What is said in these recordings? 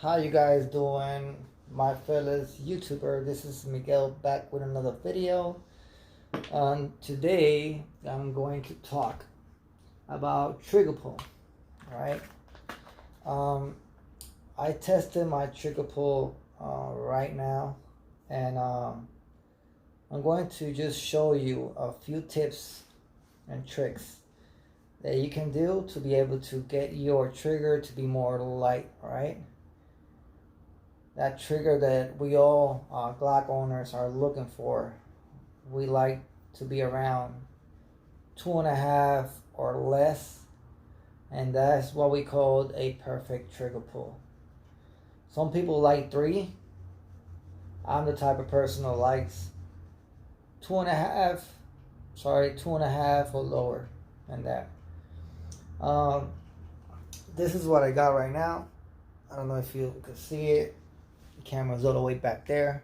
How you guys doing, my fellas YouTuber? This is Miguel back with another video. Today I'm going to talk about trigger pull. Right? I tested my trigger pull right now, and I'm going to just show you a few tips and tricks that you can do to be able to get your trigger to be more light, right? That trigger that we all Glock owners are looking for. We like to be around 2.5 or less, and that's what we call a perfect trigger pull. Some people like 3. I'm the type of person who likes 2.5. 2.5 or lower than that. This is what I got right now. I don't know if you can see it. The camera's all the way back there.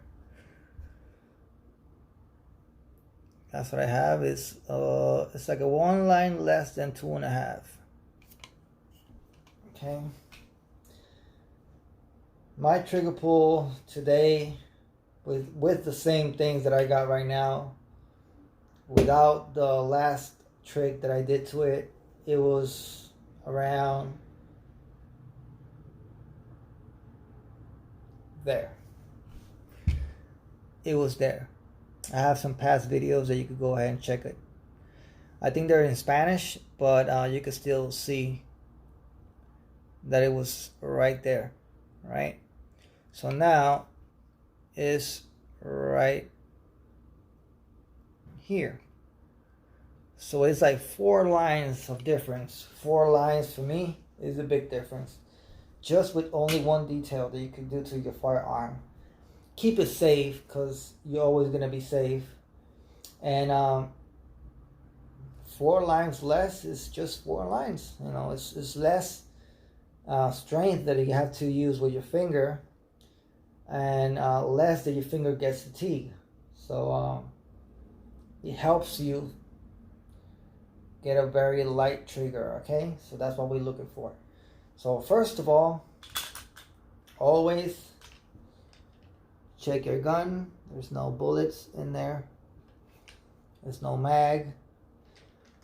That's what I have. It's like a 1 line less than 2.5. Okay. My trigger pull today with the same things that I got right now, without the last trick that I did to it, it was around there. It was there. I have some past videos that you could go ahead and check it. I think they're in Spanish, but you can still see that it was right there, right? So now it's right here. So it's like 4 lines of difference. 4 lines for me is a big difference. Just with only one detail that you can do to your firearm. Keep it safe, because you're always going to be safe. And 4 lines less is just 4 lines. You know, it's less strength that you have to use with your finger, and less that your finger gets fatigued. So it helps you get a very light trigger, okay? So that's what we're looking for. So first of all, always check your gun. There's no bullets in there. There's no mag.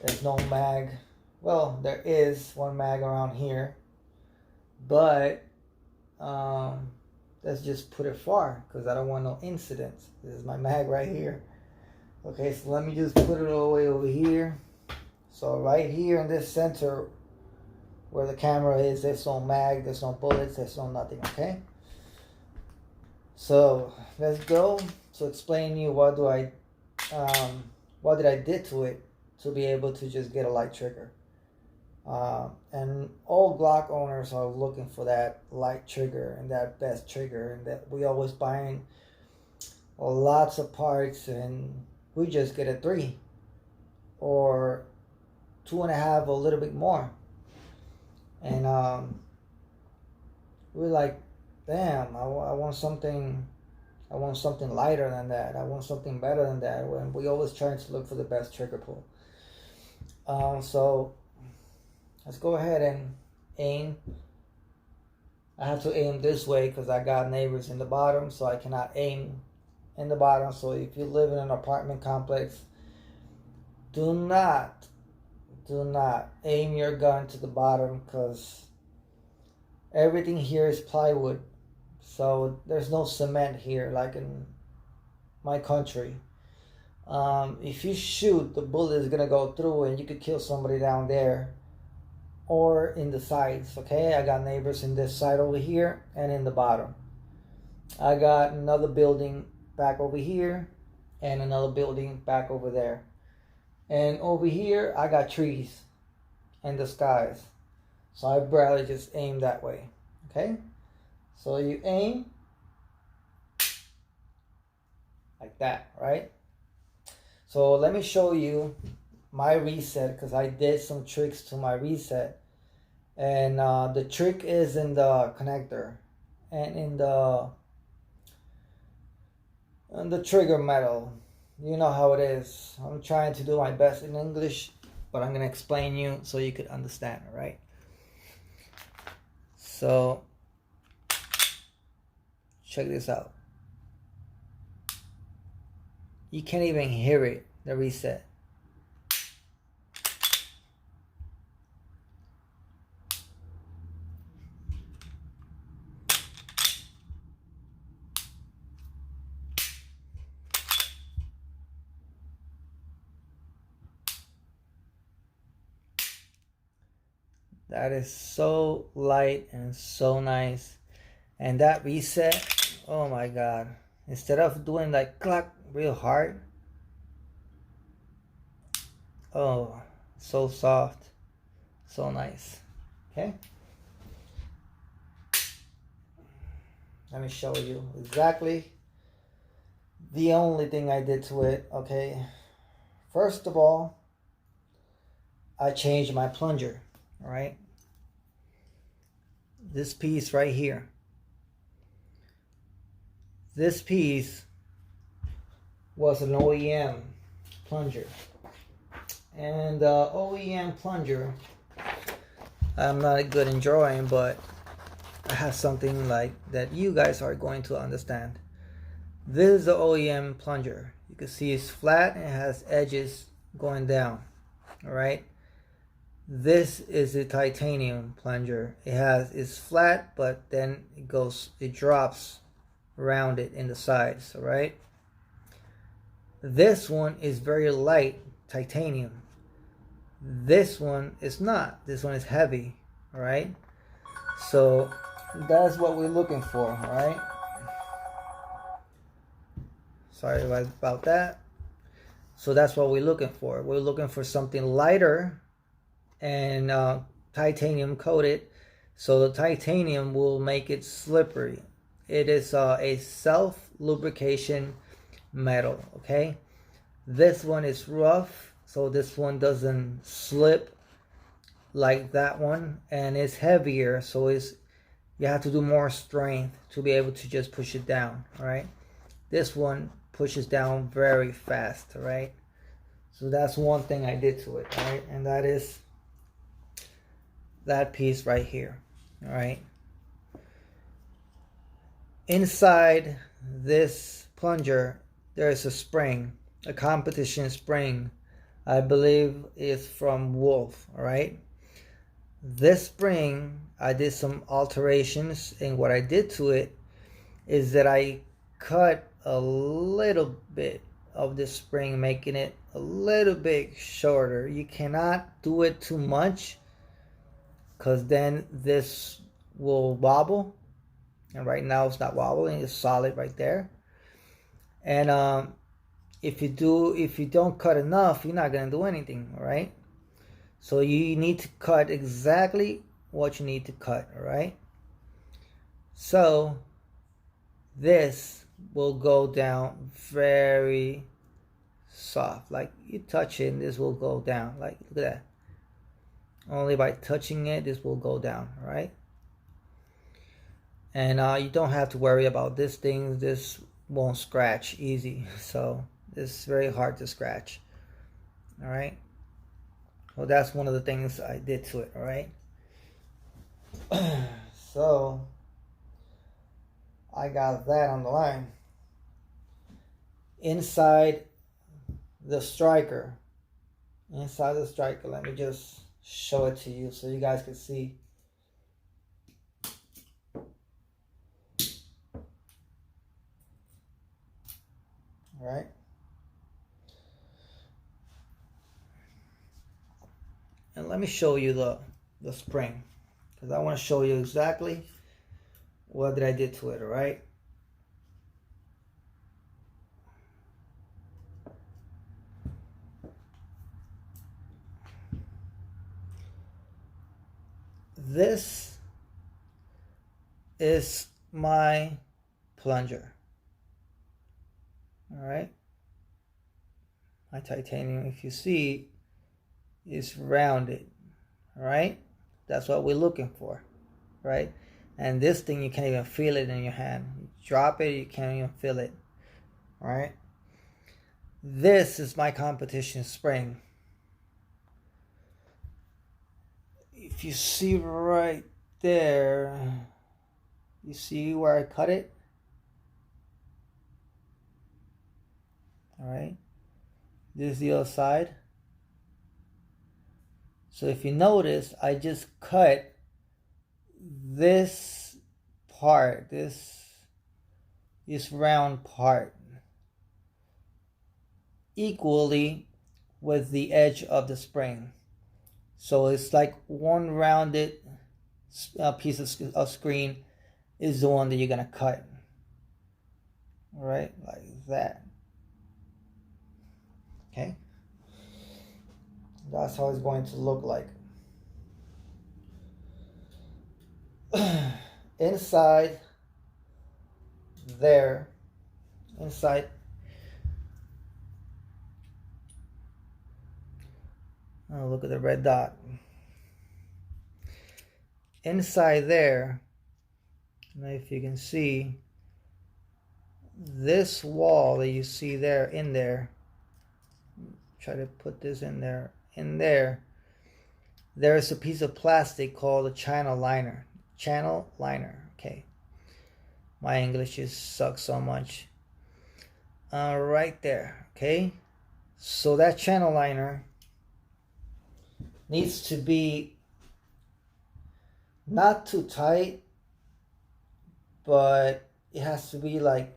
There's no mag. Well, there is 1 mag around here, but let's just put it far, because I don't want no incidents. This is my mag right here. Okay, so let me just put it all the way over here. So right here in this center where the camera is, there's no mag, there's no bullets, there's no nothing, okay? So let's go to explain you what did I did to it to be able to just get a light trigger. And all Glock owners are looking for that light trigger and that best trigger, and that we always buying lots of parts, and we just get a 3 or 2.5, a little bit more. And we're like, damn, I want something lighter than that. I want something better than that. When we always trying to look for the best trigger pull. So let's go ahead and aim. I have to aim this way because I got neighbors in the bottom, so I cannot aim in the bottom. So if you live in an apartment complex, do not aim your gun to the bottom, because everything here is plywood. So there's no cement here like in my country. If you shoot, the bullet is gonna go through and you could kill somebody down there or in the sides. Okay, I got neighbors in this side over here and in the bottom. I got another building back over here and another building back over there. And over here, I got trees and the skies. So I'd rather just aim that way. Okay? So you aim like that, right? So let me show you my reset, because I did some tricks to my reset. And the trick is in the connector and in the trigger metal. You know how it is. I'm trying to do my best in English, but I'm gonna explain you so you could understand, right? So Check this out. You can't even hear it, the reset. That is so light and so nice. And that reset, oh my God. Instead of doing like clack real hard, oh, so soft, so nice. Okay. Let me show you exactly the only thing I did to it. Okay. First of all, I changed my plunger. All right. This piece right here. This piece was an OEM plunger. And OEM plunger, I'm not good in drawing, but I have something like that you guys are going to understand. This is the OEM plunger. You can see it's flat and it has edges going down. All right. This is a titanium plunger. It's flat, but then it drops rounded in the sides. All right. This one is very light titanium. This one is not. This one is heavy. All right. So that's what we're looking for. All right. Sorry about that. So that's what we're looking for. We're looking for something lighter and titanium coated, so the titanium will make it slippery. It is a self lubrication metal. Okay, this one is rough, so this one doesn't slip like that one, and it's heavier, so you have to do more strength to be able to just push it down. All right, this one pushes down very fast. All right, so that's one thing I did to it. All right, and that is that piece right here. All right, inside this plunger there's a spring, a competition spring. I believe it's from Wolf. All right, this spring I did some alterations, and what I did to it is that I cut a little bit of the spring, making it a little bit shorter. You cannot do it too much, because then this will wobble, and right now it's not wobbling, it's solid right there. And if you don't cut enough, you're not going to do anything. All right, so you need to cut exactly what you need to cut. All right, so this will go down very soft, like you touch it and this will go down. Like, look at that. Only by touching it, this will go down. All right, and you don't have to worry about this thing. This won't scratch easy, so it's very hard to scratch. All right, well, that's one of the things I did to it. All right, so I got that on the line. Inside the striker, let me just show it to you so you guys can see. All right, and let me show you the spring, because I want to show you exactly what did I did to it. All right, this is my plunger. All right, my titanium, if you see, is rounded. All right, that's what we're looking for. Right, and this thing, you can't even feel it in your hand. You drop it, you can't even feel it. All right, this is my competition spring. If you see right there, you see where I cut it? Alright, this is the other side. So if you notice, I just cut this part, this round part, equally with the edge of the spring. So it's like one rounded piece of screen is the one that you're gonna cut. Alright, like that. Okay, that's how it's going to look like. Inside there, inside, oh, look at the red dot. Inside there, now if you can see, this wall that you see there, in there, try to put this in there, there's a piece of plastic called a channel liner. Channel liner, okay. My English just sucks so much. Right there, okay. So that channel liner needs to be not too tight, but it has to be like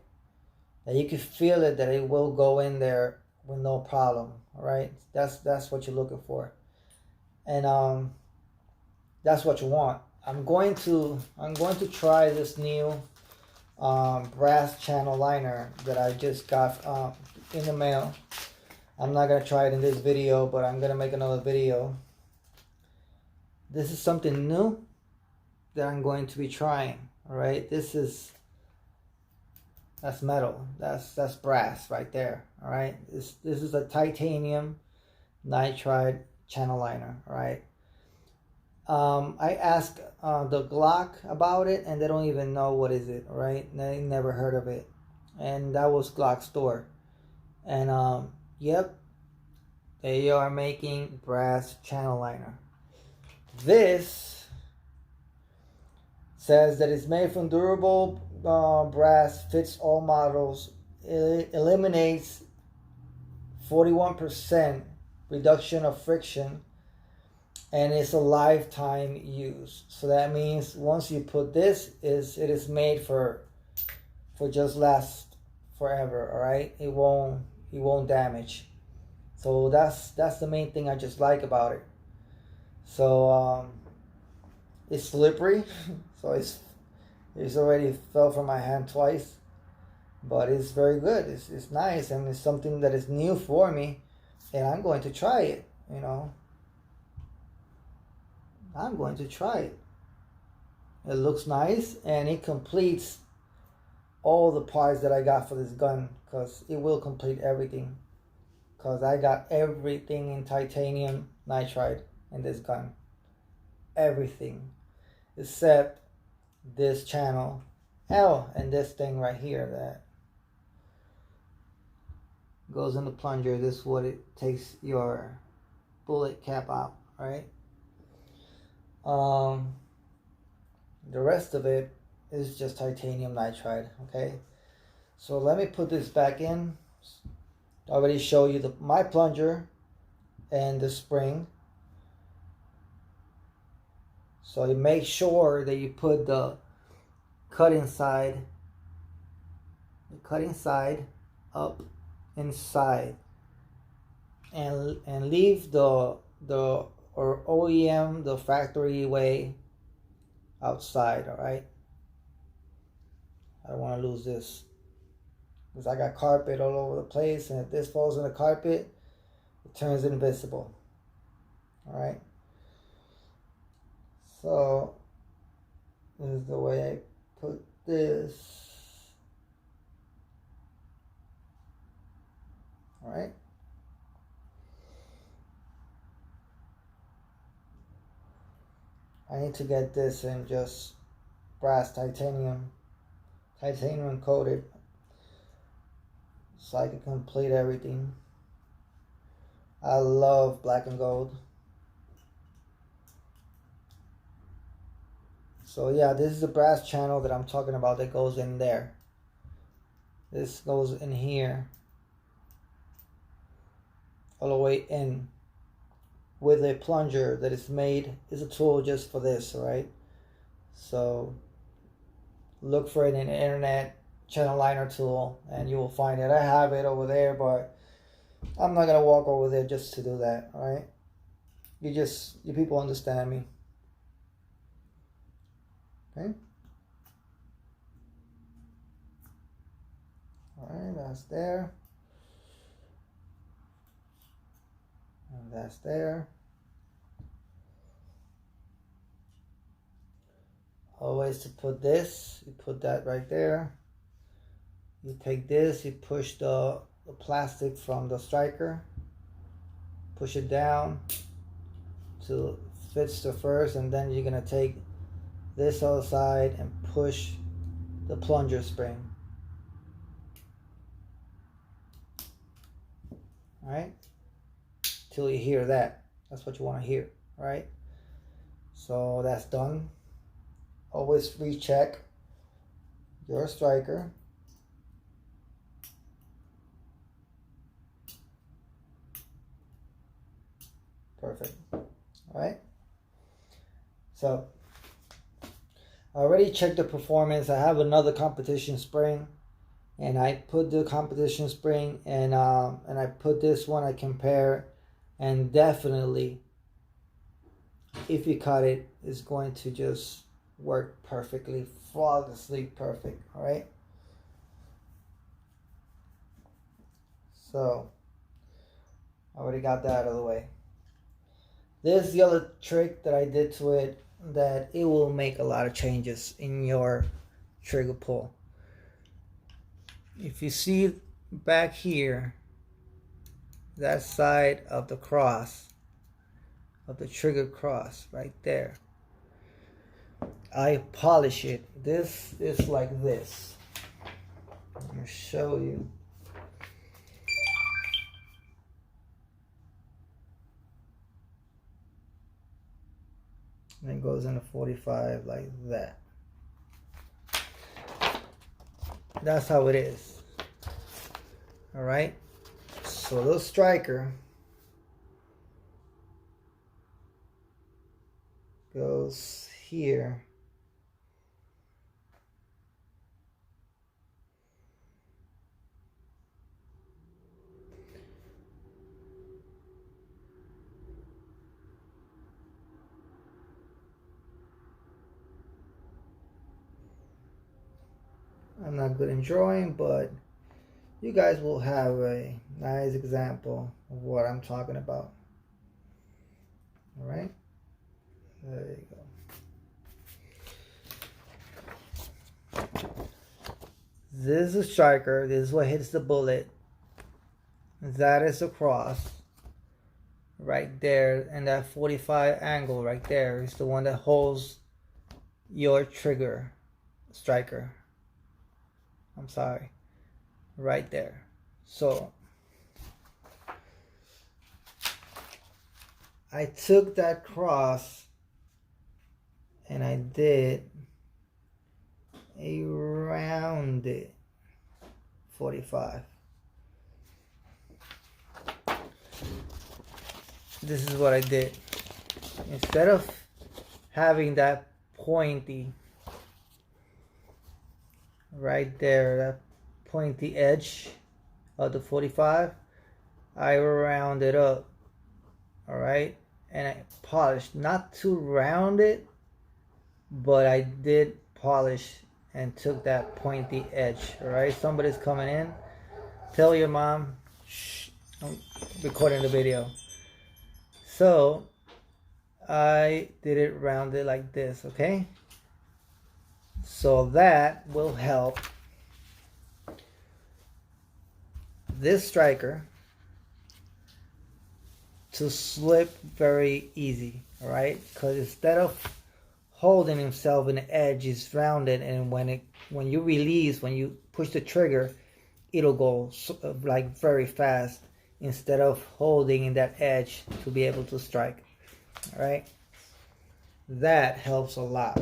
that you can feel it, that it will go in there with no problem. All right, that's what you're looking for, and that's what you want. I'm going to try this new brass channel liner that I just got in the mail. I'm not gonna try it in this video, but I'm gonna make another video. This is something new that I'm going to be trying. All right, that's metal. That's brass right there. All right, this is a titanium nitride channel liner. All right. I asked the Glock about it, and they don't even know what is it. All right, they never heard of it, and that was Glock's store. And yep, they are making brass channel liner. This says that it's made from durable brass, fits all models. It eliminates 41% reduction of friction, and it's a lifetime use. So that means once you put this, it is made for just last forever. All right, it won't damage. So that's the main thing I just like about it. So it's slippery, so it's already fell from my hand twice, but it's very good. It's nice, and it's something that is new for me, and I'm going to try it. You know, I'm going to try it. It looks nice, and it completes all the parts that I got for this gun, because it will complete everything, because I got everything in titanium nitride in this gun. Everything except this channel. Oh, and this thing right here that goes in the plunger. This is what it takes your bullet cap out, right? The rest of it is just titanium nitride. Okay, so let me put this back in. I already show you my plunger and the spring. So you make sure that you put the cutting side up inside, and leave the or OEM, the factory way, outside. All right, I don't want to lose this, because I got carpet all over the place, and if this falls on the carpet, it turns invisible. All right, so this is the way I put this. All right. I need to get this in just brass titanium coated, so I can complete everything. I love black and gold. So yeah, this is the brass channel that I'm talking about that goes in there. This goes in here. all the way in with a plunger that is made, is a tool just for this, alright? So look for it in the internet, channel liner tool, and you will find it. I have it over there, but I'm not gonna walk over there just to do that, alright? You people understand me. Okay? Alright, that's there. And that's there. Always to put this, you put that right there. You take this, you push the plastic from the striker, push it down to fits the first, and then you're gonna take this other side and push the plunger spring. Alright? Till you hear that. That's what you want to hear, right? So that's done. Always recheck your striker. Perfect. Alright? So I already checked the performance. I have another competition spring, and I put the competition spring and I put this one, I compare, and definitely if you cut it, it's going to just work perfectly, flawlessly perfect. All right, so I already got that out of the way. There's the other trick that I did to it, that it will make a lot of changes in your trigger pull. If you see back here, that side of the cross, of the trigger cross right there, I polish it. This is like this. I'm going to show you. And it goes into 45 like that. That's how it is. Alright? So the striker goes here. I'm not good in drawing, but you guys will have a nice example of what I'm talking about. Alright? There you go. This is a striker. This is what hits the bullet. That is the cross. Right there. And that 45 angle right there is the one that holds your trigger. Striker. I'm sorry. Right there. So I took that cross and I did a rounded 45. This is what I did. Instead of having that pointy right there, that pointy edge of the 45, I rounded up. Alright, and I polished, not too rounded, but I did polish and took that pointy edge. Alright, somebody's coming in. Tell your mom, shh, I'm recording the video. So I did it rounded like this, okay? So that will help this striker to slip very easy, all right? Because instead of holding himself in the edge, is rounded, and when you release, when you push the trigger, it'll go like very fast instead of holding in that edge to be able to strike. All right, that helps a lot.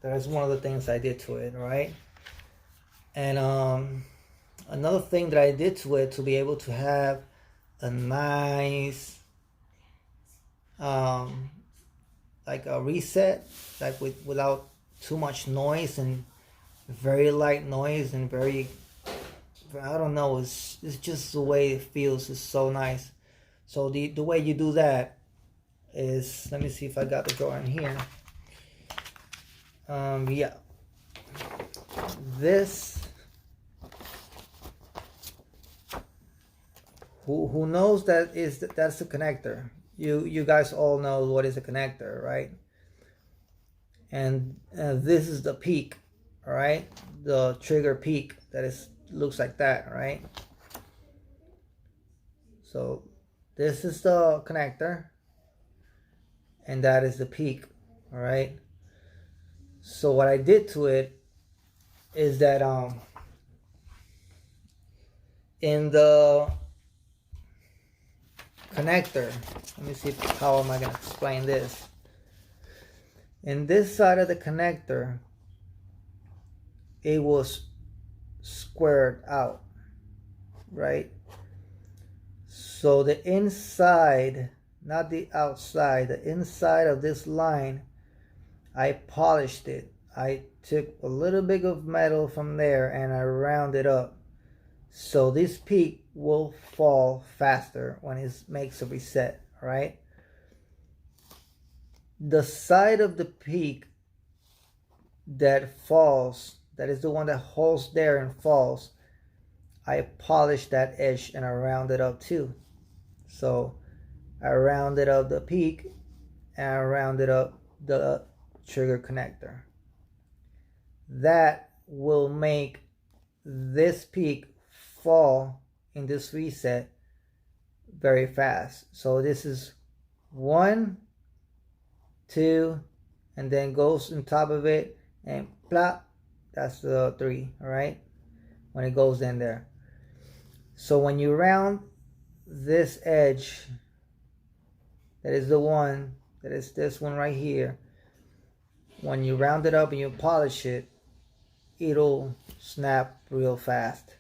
That is one of the things I did to it. All right, and another thing that I did to it to be able to have a nice like a reset, like without too much noise, and very light noise, and very, I don't know, it's just the way it feels is so nice. So the way you do that is, let me see if I got the drawer in here. Yeah, this, who knows that's a connector. You guys all know what is a connector, right? And this is the peak, all right, the trigger peak that is looks like that, right? So this is the connector, and that is the peak, all right? So what I did to it is that in the connector, let me see how am I going to explain this. In this side of the connector, it was squared out, right? So the inside, not the outside, the inside of this line, I polished it. I took a little bit of metal from there and I rounded up. So this peak will fall faster when it makes a reset, right? The side of the peak that falls, that is the one that holds there and falls, I polished that edge and I rounded up too. So I rounded up the peak and I rounded up the trigger connector. That will make this peak fall in this reset very fast. So this is 1, 2, and then goes on top of it and plop, that's the 3, all right, when it goes in there. So when you round this edge, that is the one, that is this one right here, when you round it up and you polish it, it'll snap real fast.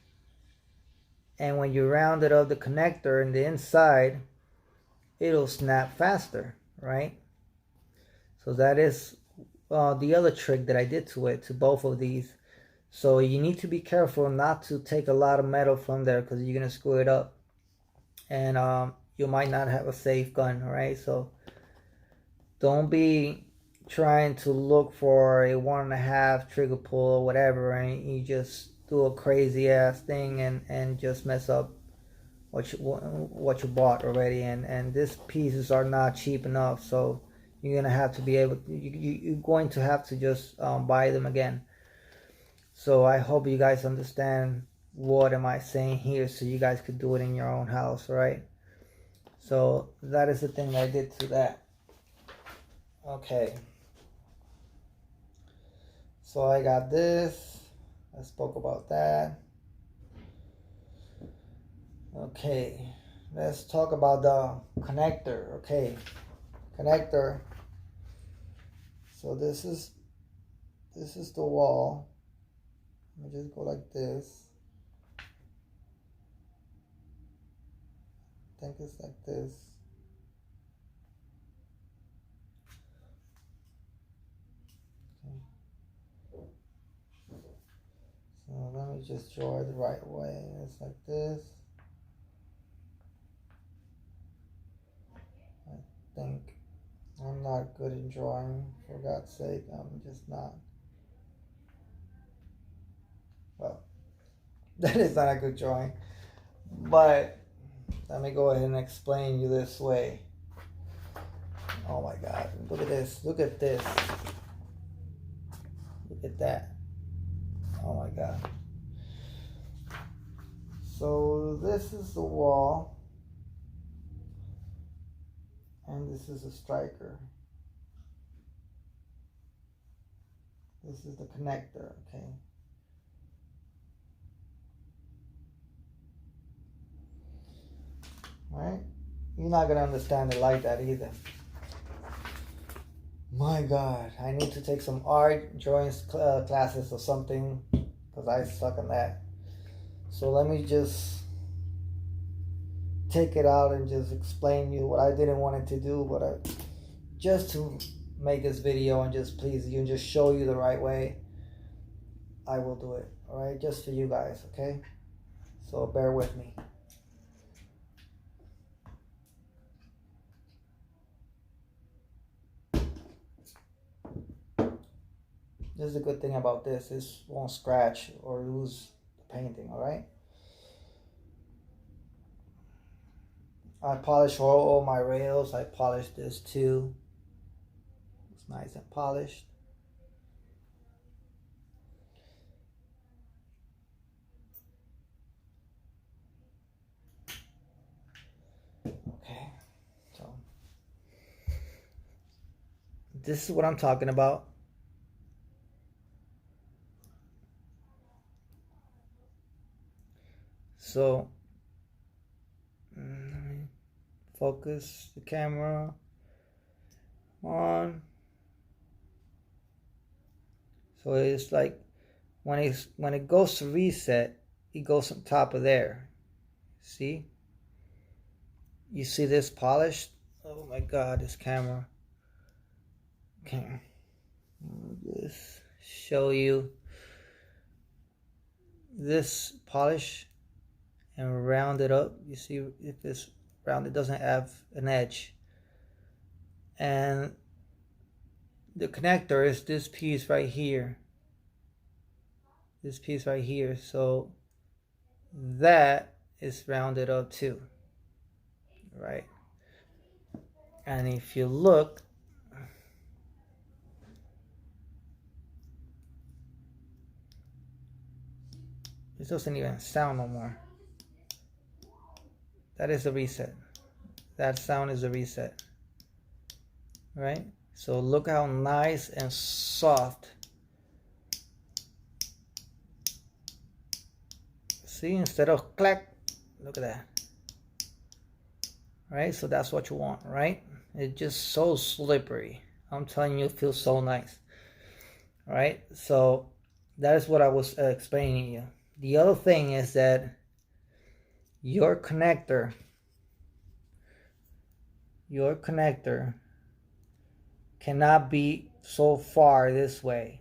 And when you round it up the connector in the inside, it'll snap faster, right? So that is the other trick that I did to it, to both of these. So you need to be careful not to take a lot of metal from there, because you're going to screw it up. And you might not have a safe gun, right? So don't be trying to look for a 1.5 trigger pull or whatever, and you just do a crazy ass thing and just mess up what you bought already. And these pieces are not cheap enough, so you're gonna have to be able to, you're going to have to just buy them again. So I hope you guys understand what am I saying here, so you guys could do it in your own house, right? So that is the thing that I did to that. Okay, so I got this, I spoke about that. Okay, let's talk about the connector. Okay, connector. So this is the wall. Let me just go like this. I think it's like this. Okay. So let me just draw it the right way. It's like this. I think I'm not good in drawing, for God's sake. I'm just not. Well, that is not a good drawing. But let me go ahead and explain you this way. Oh my God, look at this, look at this. Look at that. Oh my God. So this is the wall, and this is a striker. This is the connector, okay? Right? You're not gonna understand it like that either. My God, I need to take some art drawing classes or something, because I suck on that. So let me just take it out and just explain you what I didn't want it to do, but just to make this video and just please you and just show you the right way, I will do it. All right, just for you guys, okay? So bear with me. This is a good thing about this. This won't scratch or lose the painting, all right? I polish all my rails. I polished this too. It's nice and polished. Okay, so this is what I'm talking about. So focus the camera on. So it's like when it goes to reset, it goes on top of there. See? You see this polished? Oh my God, this camera. Okay. I'll just show you this polish and round it up. You see if it's round, it doesn't have an edge. And the connector is this piece right here. This piece right here. So that is rounded up too. Right? And if you look, it doesn't even sound no more. That is the reset. That sound is the reset. Right? So look how nice and soft. See, instead of clack, look at that. Right? So that's what you want, right? It's just so slippery. I'm telling you, it feels so nice. All right? So that is what I was explaining to you. The other thing is that your connector cannot be so far this way.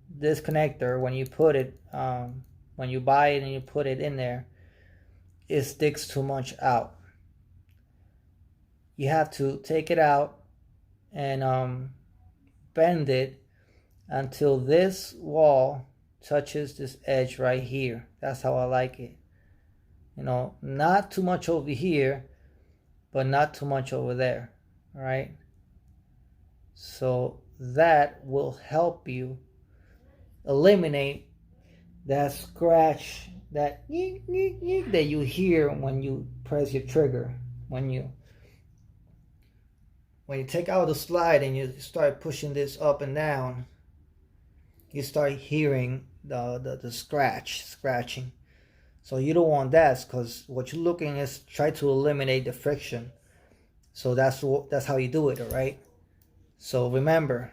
This connector, when you put it, when you buy it and you put it in there, it sticks too much out. You have to take it out and bend it until this wall touches this edge right here. That's how I like it. You know, not too much over here, but not too much over there. All right? So that will help you eliminate that scratch, that that you hear when you press your trigger. When you take out the slide and you start pushing this up and down, you start hearing the scratching. So you don't want that, because what you're looking is try to eliminate the friction. So that's how you do it, all right? So remember,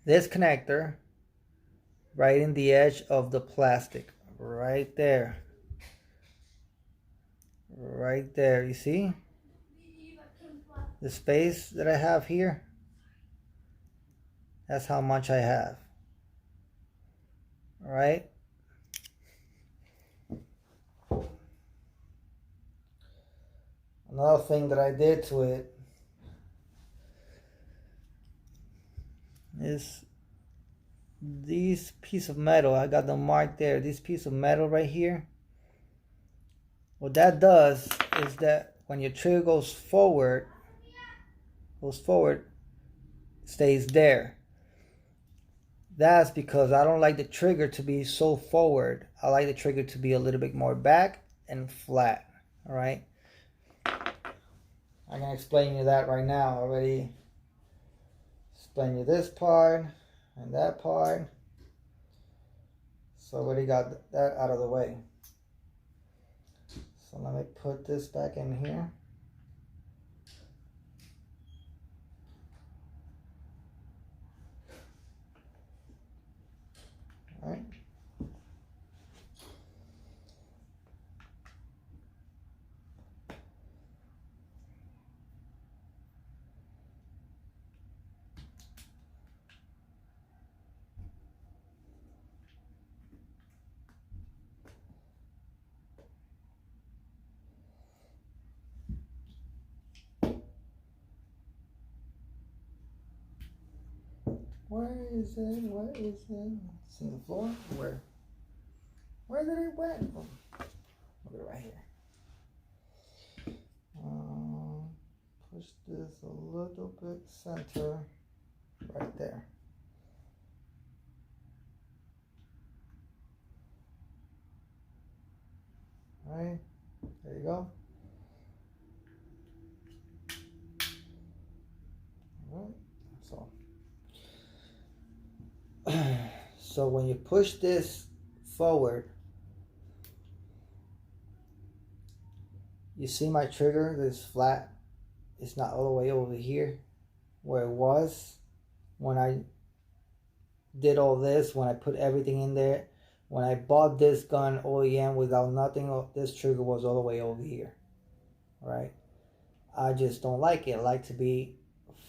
this connector right in the edge of the plastic, right there. Right there, you see? The space that I have here, that's how much I have. All right? Another thing that I did to it is this piece of metal. I got the mark there. This piece of metal right here. What that does is that when your trigger goes forward, stays there. That's because I don't like the trigger to be so forward. I like the trigger to be a little bit more back and flat. All right. I can explain you that right now. I already explain you this part and that part. So I already got that out of the way. So let me put this back in here. All right. Where is it? Where is it? It's in the floor? Where? Where did it went? Oh, look at it right here. Push this a little bit center. Right there. Right? There you go. Alright. So when you push this forward, you see my trigger is flat. It's not all the way over here where it was when I did all this, when I put everything in there. When I bought this gun OEM without nothing, this trigger was all the way over here. Right? I just don't like it. I like to be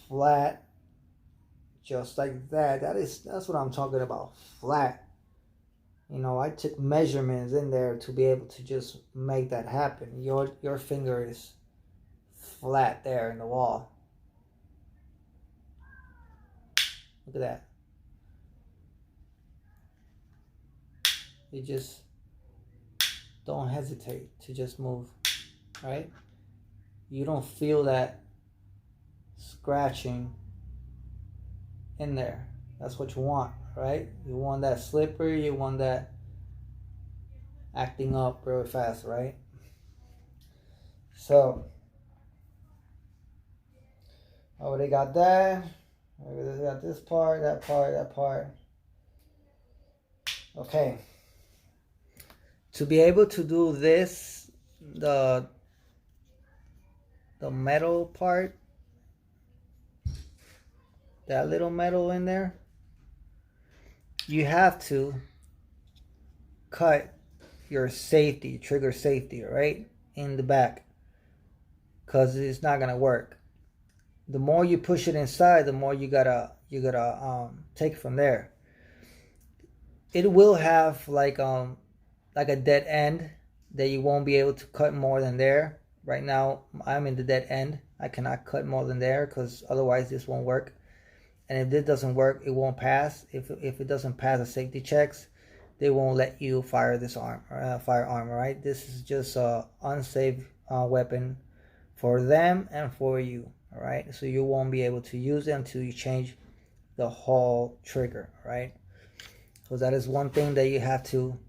flat, just like that. That's what I'm talking about, flat. You know, I took measurements in there to be able to just make that happen. Your finger is flat there in the wall. Look at that. You just don't hesitate to just move, right? You don't feel that scratching in there. That's what you want, right? You want that slippery, you want that acting up really fast, right? So, I already got that. I already got this part, that part, that part. Okay. To be able to do this, the metal part, that little metal in there, you have to cut your safety, trigger safety, right, in the back, because it's not gonna work. The more you push it inside, the more you gotta take from there. It will have like a dead end that you won't be able to cut more than there. Right now I'm in the dead end. I cannot cut more than there because otherwise this won't work. And if this doesn't work, it won't pass. If it doesn't pass the safety checks, they won't let you fire this firearm. Right? This is just a unsafe weapon for them and for you. All right, so you won't be able to use it until you change the whole trigger. Right? So that is one thing that you have to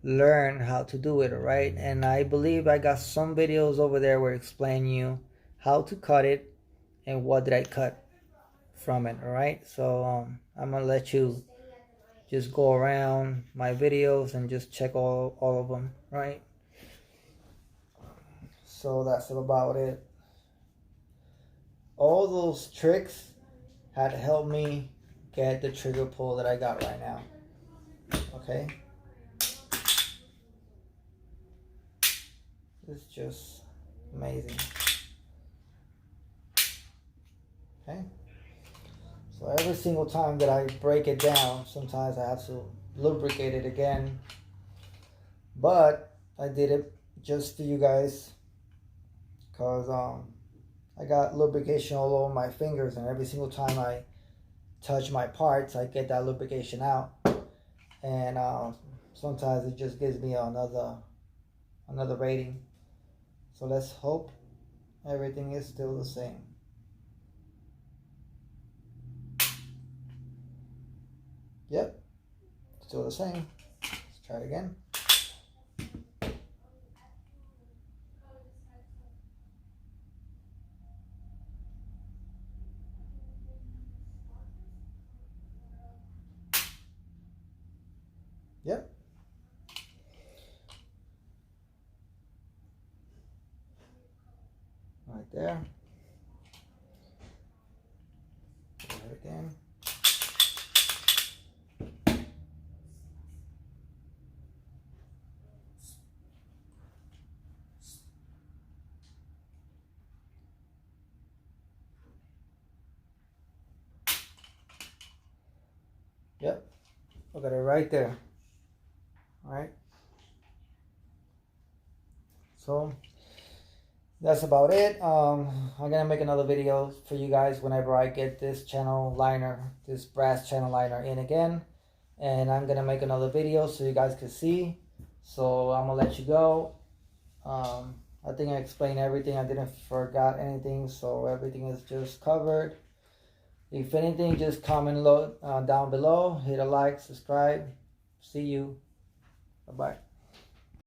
learn how to do it. Right? And I believe I got some videos over there where I explain you how to cut it and what did I cut from it. All right, so I'm gonna let you just go around my videos and just check all of them, right? So that's about it. All those tricks had helped me get the trigger pull that I got right now. Okay, it's just amazing. Okay, so every single time that I break it down, sometimes I have to lubricate it again, but I did it just for you guys because I got lubrication all over my fingers, and every single time I touch my parts, I get that lubrication out, and sometimes it just gives me another rating. So let's hope everything is still the same. Yep, still the same. Let's try it again. Yep. Right there. Do it again. Yep. Look at it right there. All right. So that's about it. I'm gonna make another video for you guys whenever I get this channel liner, this brass channel liner in again, and I'm gonna make another video so you guys can see. So I'm gonna let you go. I think I explained everything. I didn't forgot anything, so everything is just covered. If anything, just comment down below, hit a like, subscribe. See you. Bye bye.